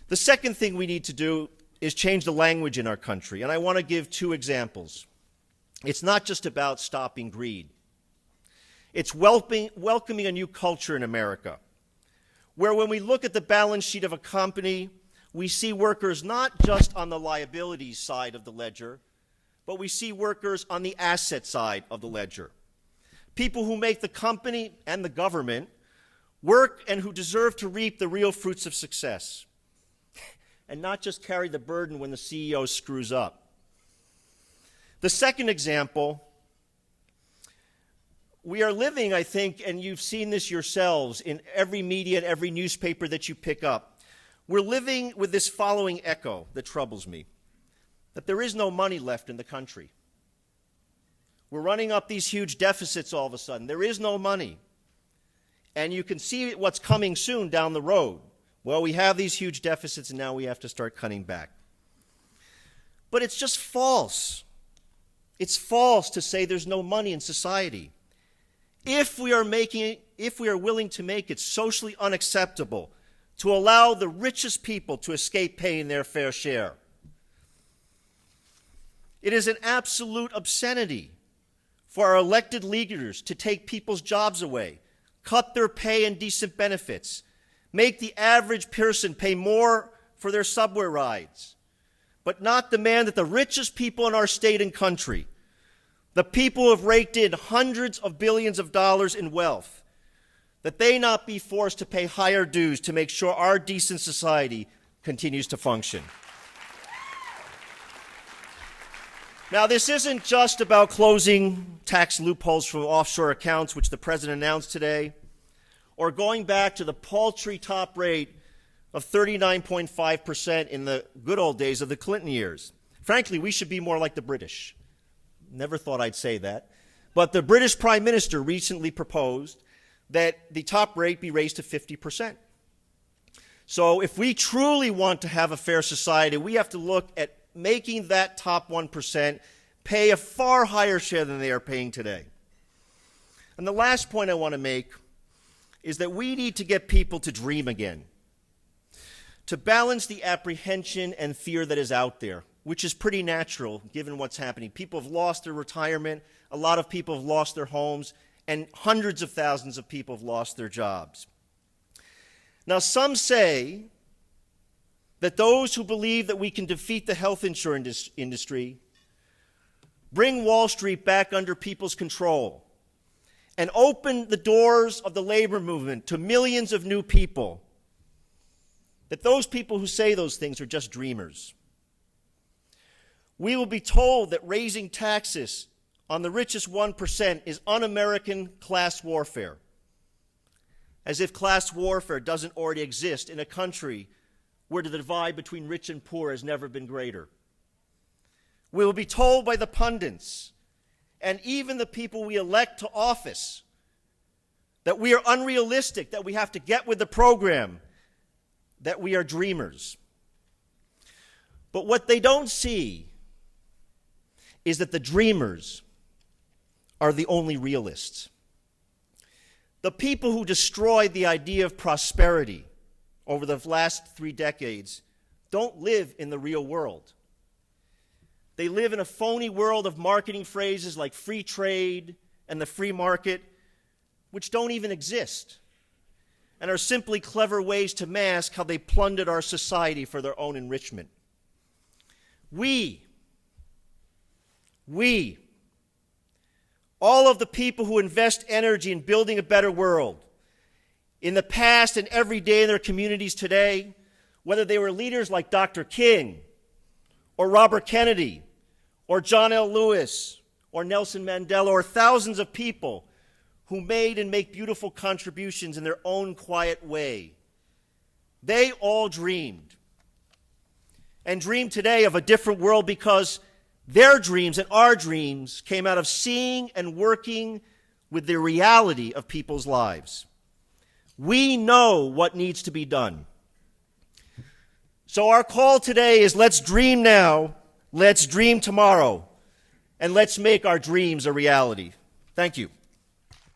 The second thing we need to do is change the language in our country, and I want to give two examples. It's not just about stopping greed. It's welcoming a new culture in America, where when we look at the balance sheet of a company, we see workers not just on the liabilities side of the ledger, but we see workers on the asset side of the ledger. People who make the company and the government work and who deserve to reap the real fruits of success, and not just carry the burden when the CEO screws up. The second example, we are living, I think, and you've seen this yourselves in every media and every newspaper that you pick up, we're living with this following echo that troubles me, that there is no money left in the country. We're running up these huge deficits all of a sudden. There is no money. And you can see what's coming soon down the road. Well, we have these huge deficits and now we have to start cutting back. But it's just false. It's false to say there's no money in society. If we are willing to make it socially unacceptable to allow the richest people to escape paying their fair share, it is an absolute obscenity for our elected leaders to take people's jobs away, cut their pay and decent benefits, make the average person pay more for their subway rides, but not demand that the richest people in our state and country, the people who have raked in hundreds of billions of dollars in wealth, that they not be forced to pay higher dues to make sure our decent society continues to function. Now, this isn't just about closing tax loopholes from offshore accounts, which the President announced today, or going back to the paltry top rate of 39.5% in the good old days of the Clinton years. Frankly, we should be more like the British. Never thought I'd say that. But the British Prime Minister recently proposed that the top rate be raised to 50%. So if we truly want to have a fair society, we have to look at making that top 1% pay a far higher share than they are paying today. And the last point I want to make is that we need to get people to dream again, to balance the apprehension and fear that is out there, which is pretty natural given what's happening. People have lost their retirement, a lot of people have lost their homes, and hundreds of thousands of people have lost their jobs. Now, some say that those who believe that we can defeat the health insurance industry, bring Wall Street back under people's control, and open the doors of the labor movement to millions of new people, that those people who say those things are just dreamers. We will be told that raising taxes on the richest 1% is un-American class warfare, as if class warfare doesn't already exist in a country where the divide between rich and poor has never been greater. We will be told by the pundits and even the people we elect to office that we are unrealistic, that we have to get with the program, that we are dreamers. But what they don't see is that the dreamers are the only realists. The people who destroyed the idea of prosperity over the last 3 decades don't live in the real world. They live in a phony world of marketing phrases like free trade and the free market, which don't even exist, and are simply clever ways to mask how they plundered our society for their own enrichment. We, all of the people who invest energy in building a better world, in the past and every day in their communities today, whether they were leaders like Dr. King, or Robert Kennedy, or John L. Lewis, or Nelson Mandela, or thousands of people who made and make beautiful contributions in their own quiet way. They all dreamed, and dream today of a different world because their dreams and our dreams came out of seeing and working with the reality of people's lives. We know what needs to be done. So our call today is let's dream now, let's dream tomorrow, and let's make our dreams a reality. Thank you.